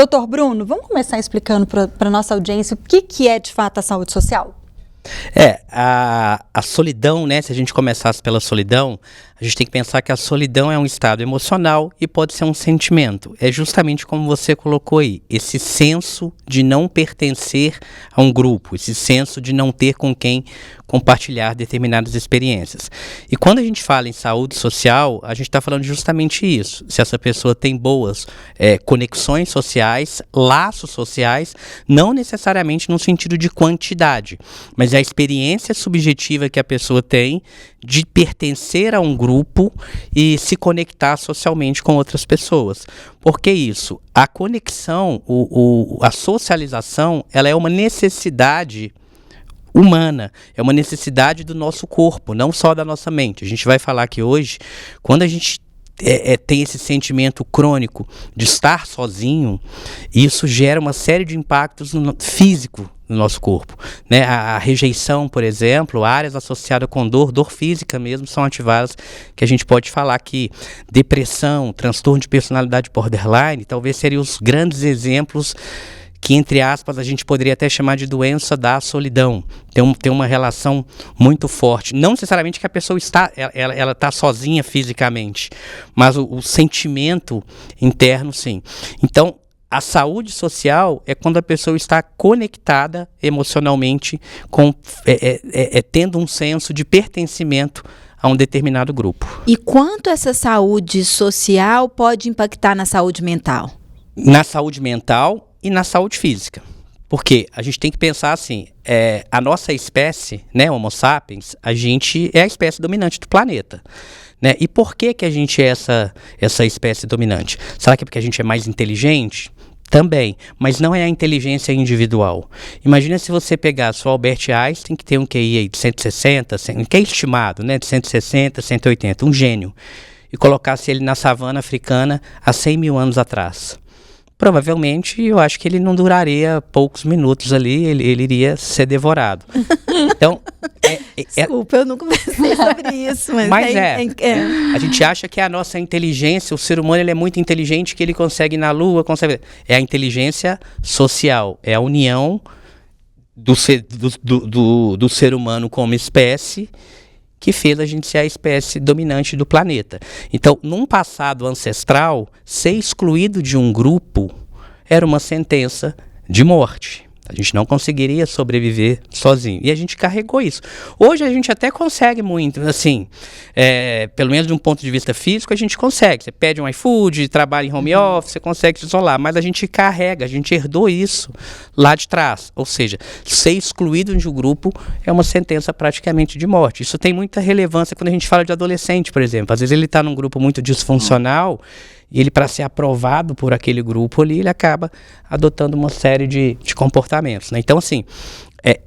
Doutor Bruno, vamos começar explicando para a nossa audiência o que é de fato a saúde social? A solidão, né? Se a gente começasse pela solidão, a gente tem que pensar que a solidão é um estado emocional e pode ser um sentimento. É justamente como você colocou aí, esse senso de não pertencer a um grupo, esse senso de não ter com quem compartilhar determinadas experiências. E quando a gente fala em saúde social, a gente está falando justamente isso. Se essa pessoa tem boas conexões sociais, laços sociais, não necessariamente no sentido de quantidade, mas a experiência subjetiva que a pessoa tem de pertencer a um grupo e se conectar socialmente com outras pessoas. Por que isso? A conexão, a socialização, ela é uma necessidade humana, é uma necessidade do nosso corpo, não só da nossa mente. A gente vai falar que hoje, quando a gente tem esse sentimento crônico de estar sozinho, isso gera uma série de impactos físicos no nosso corpo, né? A rejeição, por exemplo, áreas associadas com dor física mesmo, são ativadas, que a gente pode falar que depressão, transtorno de personalidade borderline, talvez seriam os grandes exemplos que, entre aspas, a gente poderia até chamar de doença da solidão. Tem uma relação muito forte. Não necessariamente que a pessoa ela está sozinha fisicamente, mas o sentimento interno, sim. Então, a saúde social é quando a pessoa está conectada emocionalmente, tendo um senso de pertencimento a um determinado grupo. E quanto essa saúde social pode impactar na saúde mental? Na saúde mental e na saúde física. Porque a gente tem que pensar assim, a nossa espécie, né, Homo sapiens, a gente é a espécie dominante do planeta. Né? E por que a gente é essa espécie dominante? Será que é porque a gente é mais inteligente? Também, mas não é a inteligência individual. Imagina se você pegar o Albert Einstein, que tem um QI aí de 160, que é estimado, né, de 160, 180, um gênio, e colocasse ele na savana africana há 100 mil anos atrás. Provavelmente, eu acho que ele não duraria poucos minutos ali, ele iria ser devorado. Então, desculpa, eu não conversei sobre isso, mas a gente acha que a nossa inteligência, o ser humano, ele é muito inteligente, que ele consegue ir na Lua, é a inteligência social, é a união do ser humano como espécie, que fez a gente ser a espécie dominante do planeta. Então, num passado ancestral, ser excluído de um grupo era uma sentença de morte. A gente não conseguiria sobreviver sozinho. E a gente carregou isso. Hoje a gente até consegue muito, assim, pelo menos de um ponto de vista físico, a gente consegue. Você pede um iFood, trabalha em home office, você consegue se isolar. Mas a gente carrega, a gente herdou isso lá de trás. Ou seja, ser excluído de um grupo é uma sentença praticamente de morte. Isso tem muita relevância quando a gente fala de adolescente, por exemplo. Às vezes ele está num grupo muito disfuncional, e ele, para ser aprovado por aquele grupo ali, ele acaba adotando uma série de comportamentos, né? Então, assim,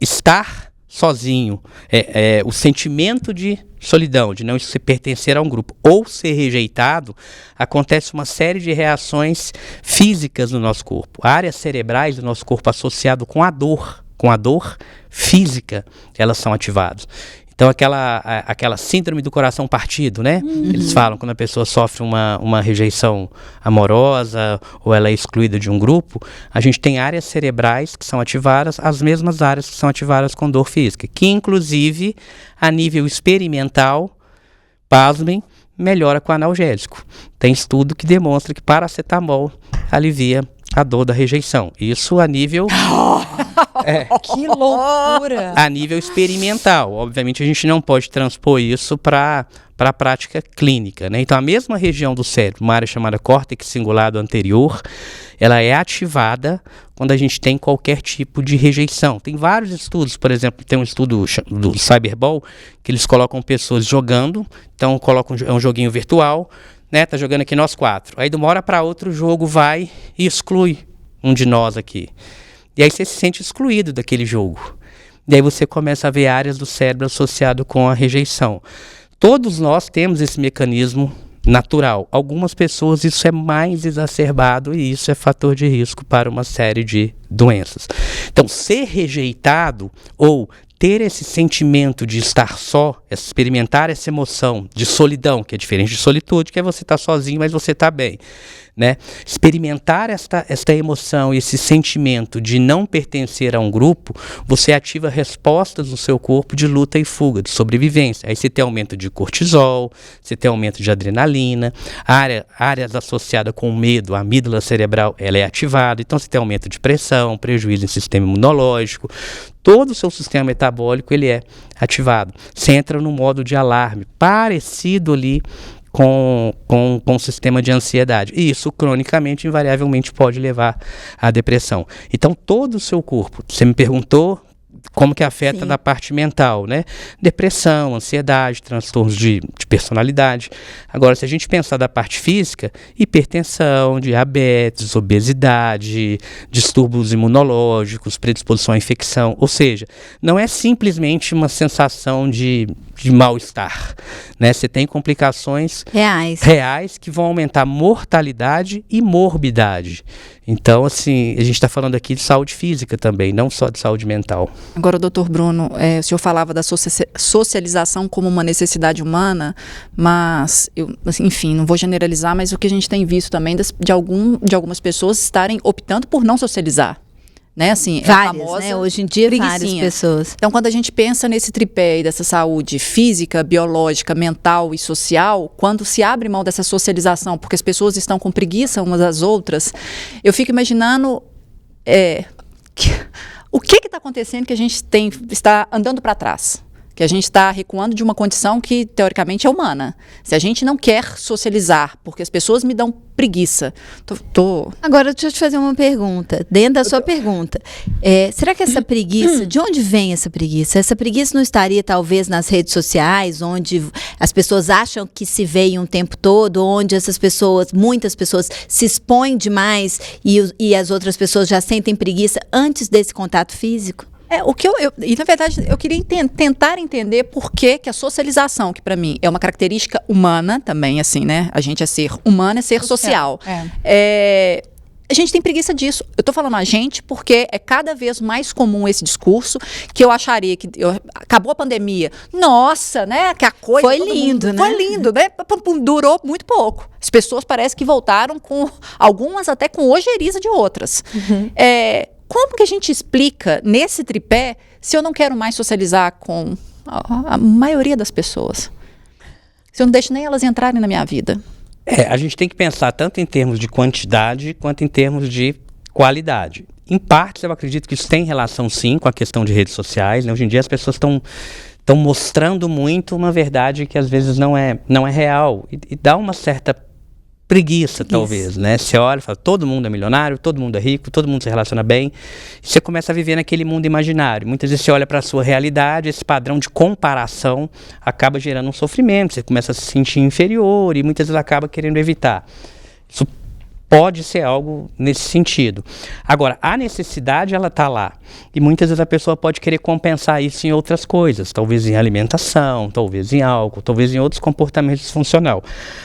estar sozinho, o sentimento de solidão, de não se pertencer a um grupo, ou ser rejeitado, acontece uma série de reações físicas no nosso corpo. Áreas cerebrais do nosso corpo associado com a dor física, elas são ativadas. Então, aquela síndrome do coração partido, né? Eles falam quando a pessoa sofre uma rejeição amorosa ou ela é excluída de um grupo, a gente tem áreas cerebrais que são ativadas, as mesmas áreas que são ativadas com dor física, que inclusive, a nível experimental, pasmem, melhora com analgésico. Tem estudo que demonstra que paracetamol alivia a dor da rejeição. Isso a nível... Que loucura! A nível experimental. Obviamente a gente não pode transpor isso para a prática clínica, né? Então a mesma região do cérebro, uma área chamada córtex cingulado anterior, ela é ativada quando a gente tem qualquer tipo de rejeição. Tem vários estudos, por exemplo, tem um estudo do Cyberball, que eles colocam pessoas jogando, então colocam um joguinho virtual, né? Tá jogando aqui nós 4. Aí de uma hora para outra o jogo vai e exclui um de nós aqui. E aí você se sente excluído daquele jogo. E aí você começa a ver áreas do cérebro associado com a rejeição. Todos nós temos esse mecanismo natural. Algumas pessoas isso é mais exacerbado e isso é fator de risco para uma série de doenças. Então, ser rejeitado ou ter esse sentimento de estar só, experimentar essa emoção de solidão, que é diferente de solitude, que é você estar sozinho, mas você está bem. né? Experimentar esta emoção, esse sentimento de não pertencer a um grupo, você ativa respostas no seu corpo de luta e fuga, de sobrevivência. Aí você tem aumento de cortisol, você tem aumento de adrenalina, áreas associadas com medo, a amígdala cerebral, ela é ativada, então você tem aumento de pressão, prejuízo em sistema imunológico, todo o seu sistema metabólico ele é ativado. Você entra no modo de alarme, parecido ali com o sistema de ansiedade. E isso, cronicamente, invariavelmente, pode levar à depressão. Então, todo o seu corpo, você me perguntou como que afeta na parte mental, né? Depressão, ansiedade, transtornos de personalidade. Agora, se a gente pensar da parte física, hipertensão, diabetes, obesidade, distúrbios imunológicos, predisposição à infecção, ou seja, não é simplesmente uma sensação de mal-estar, né? Você tem complicações reais que vão aumentar mortalidade e morbidade. Então, assim, a gente está falando aqui de saúde física também, não só de saúde mental. Agora, doutor Bruno, o senhor falava da socialização como uma necessidade humana, mas, enfim, não vou generalizar, mas o que a gente tem visto também de algumas pessoas estarem optando por não socializar. Né, assim, várias, né? Hoje em dia, várias pessoas. Então, quando a gente pensa nesse tripé aí dessa saúde física, biológica, mental e social, quando se abre mão dessa socialização, porque as pessoas estão com preguiça umas das outras, eu fico imaginando o que está acontecendo que a gente está andando para trás. Que a gente está recuando de uma condição que, teoricamente, é humana. Se a gente não quer socializar, porque as pessoas me dão preguiça. Agora, deixa eu te fazer uma pergunta. Dentro da sua pergunta, será que essa preguiça, de onde vem essa preguiça? Essa preguiça não estaria, talvez, nas redes sociais, onde as pessoas acham que se veem um tempo todo, onde muitas pessoas se expõem demais e as outras pessoas já sentem preguiça antes desse contato físico? E na verdade eu queria tentar entender por que a socialização, que para mim é uma característica humana também, assim, né? A gente é ser humano, é ser social. A gente tem preguiça disso. Eu tô falando a gente porque é cada vez mais comum esse discurso, que eu acharia que acabou a pandemia. Nossa, né? Que a coisa foi lindo, né? Foi lindo, né? Durou muito pouco. As pessoas parecem que voltaram com algumas até com ojeriza de outras. Como que a gente explica nesse tripé se eu não quero mais socializar com a maioria das pessoas? Se eu não deixo nem elas entrarem na minha vida? A gente tem que pensar tanto em termos de quantidade quanto em termos de qualidade. Em partes, eu acredito que isso tem relação, sim, com a questão de redes sociais, né? Hoje em dia as pessoas estão mostrando muito uma verdade que às vezes não é real e dá uma certa preguiça, talvez, né? Você olha e fala, todo mundo é milionário, todo mundo é rico, todo mundo se relaciona bem. E você começa a viver naquele mundo imaginário. Muitas vezes você olha para a sua realidade, esse padrão de comparação acaba gerando um sofrimento, você começa a se sentir inferior e muitas vezes acaba querendo evitar. Isso pode ser algo nesse sentido. Agora, a necessidade, ela está lá. E muitas vezes a pessoa pode querer compensar isso em outras coisas. Talvez em alimentação, talvez em álcool, talvez em outros comportamentos disfuncionais.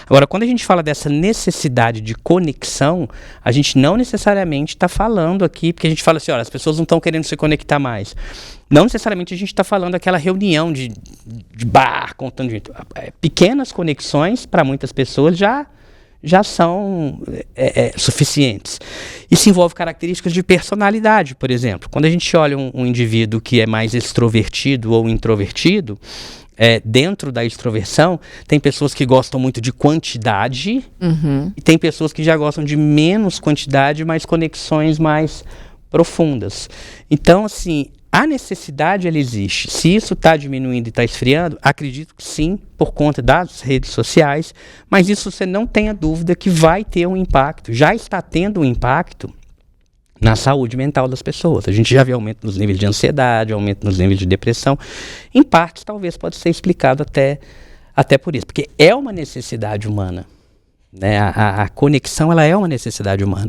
Agora, quando a gente fala dessa necessidade de conexão, a gente não necessariamente está falando aqui, porque a gente fala assim, olha, as pessoas não estão querendo se conectar mais. Não necessariamente a gente está falando daquela reunião de bar, contando gente. Pequenas conexões, para muitas pessoas, já são suficientes. Isso envolve características de personalidade, por exemplo. Quando a gente olha um indivíduo que é mais extrovertido ou introvertido, dentro da extroversão, tem pessoas que gostam muito de quantidade e tem pessoas que já gostam de menos quantidade, mas conexões mais profundas. Então, assim, a necessidade, ela existe. Se isso está diminuindo e está esfriando, acredito que sim, por conta das redes sociais, mas isso você não tenha dúvida que vai ter um impacto, já está tendo um impacto na saúde mental das pessoas. A gente já vê aumento nos níveis de ansiedade, aumento nos níveis de depressão. Em parte, talvez pode ser explicado até por isso, porque é uma necessidade humana. Né? A conexão, ela é uma necessidade humana.